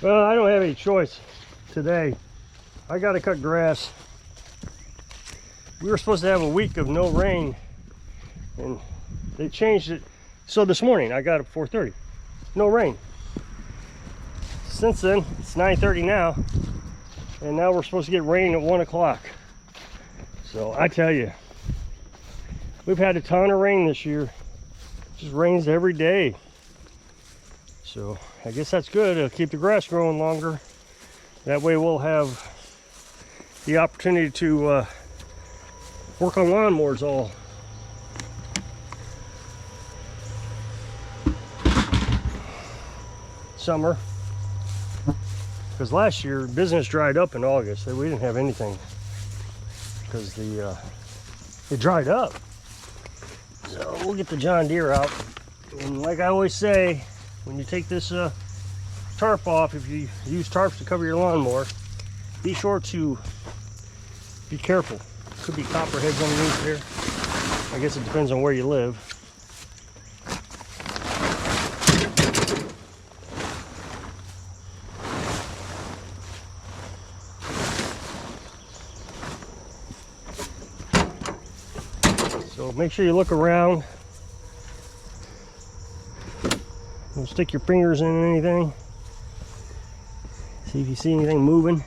Well, I don't have any choice today. I gotta cut grass. We were supposed to have a week of no rain, and they changed it. So this morning I got up 4:30, no rain. Since then, it's 9:30 now, and now we're supposed to get rain at 1 o'clock. So I tell you, we've had a ton of rain this year. It just rains every day. So I guess that's good. It'll keep the grass growing longer. That way we'll have the opportunity to work on lawnmowers all summer. Because last year business dried up in August. We didn't have anything because it dried up. So we'll get the John Deere out. And like I always say, when you take this tarp off, if you use tarps to cover your lawnmower, be sure to be careful. Could be copperheads underneath here. I guess it depends on where you live. So make sure you look around. Don't stick your fingers in anything. See if you see anything moving.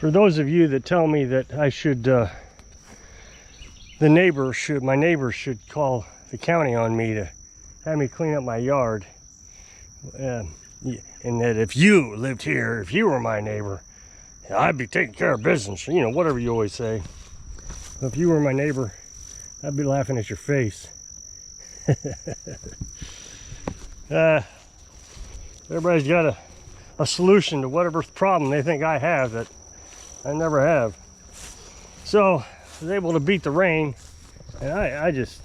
for those of you that tell me that I should, my neighbors should call the county on me to have me clean up my yard. And that if you lived here, if you were my neighbor, I'd be taking care of business, you know, whatever you always say. If you were my neighbor, I'd be laughing at your face. Everybody's got a solution to whatever problem they think I have that I never have. So I was able to beat the rain, and I just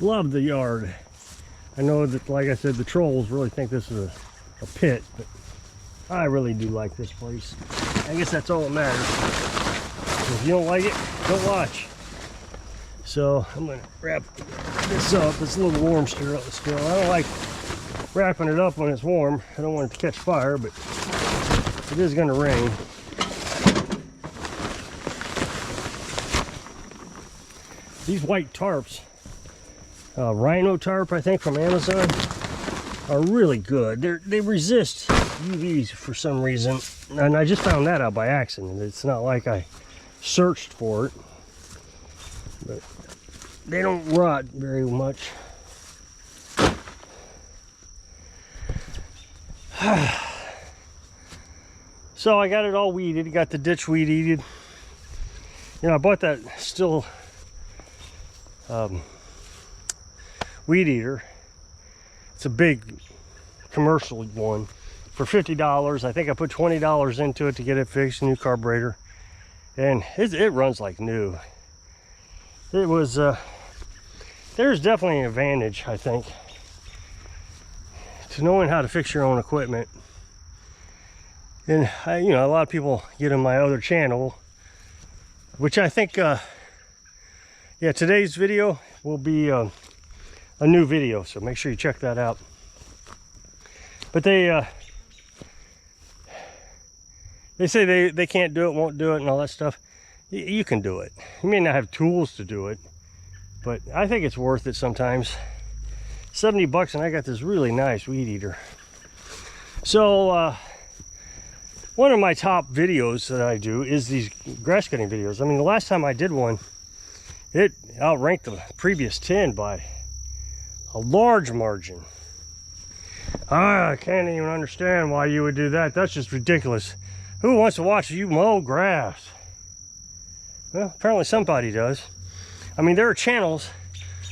love the yard. I know that, like I said, the trolls really think this is a pit, but I really do like this place. I guess that's all that matters. If you don't like it, don't watch. So I'm gonna wrap this up. It's a little warm still. I don't like wrapping it up when it's warm. I don't want it to catch fire, but it is gonna rain. These white tarps, rhino tarp, I think, from Amazon, are really good. They resist UVs for some reason, and I just found that out by accident. It's not like I searched for it, but they don't rot very much. So I got it all weeded, got the ditch weed eated. You know, I bought that still weed eater. It's a big commercial one for $50. I think I put $20 into it to get it fixed, new carburetor, and it runs like new. It was there's definitely an advantage, I think, to knowing how to fix your own equipment. And you know, a lot of people get on my other channel, which I think yeah, today's video will be a new video, so make sure you check that out. But they say they can't do it, won't do it, and all that stuff. You can do it. You may not have tools to do it, but I think it's worth it sometimes. 70 bucks, and I got this really nice weed eater. So one of my top videos that I do is these grass cutting videos. I mean, the last time I did one, it outranked the previous 10 by a large margin. I can't even understand why you would do that. That's just ridiculous. Who wants to watch you mow grass? Well, apparently somebody does. I mean, there are channels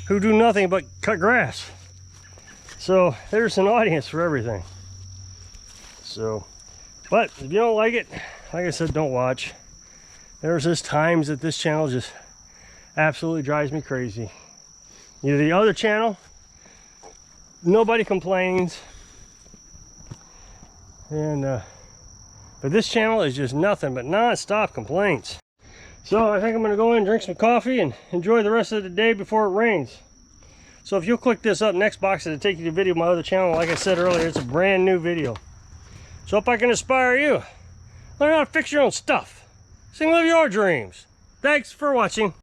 who do nothing but cut grass. So there's an audience for everything. So, but if you don't like it, like I said, don't watch. There's just times that this channel just absolutely drives me crazy. You know, the other channel, nobody complains. And but this channel is just nothing but non-stop complaints. So I think I'm gonna go in and drink some coffee and enjoy the rest of the day before it rains. So if you'll click this up next box, it'll take you to a video of my other channel. Like I said earlier, it's a brand new video. So if I can inspire you, learn how to fix your own stuff. Sing, live your dreams. Thanks for watching.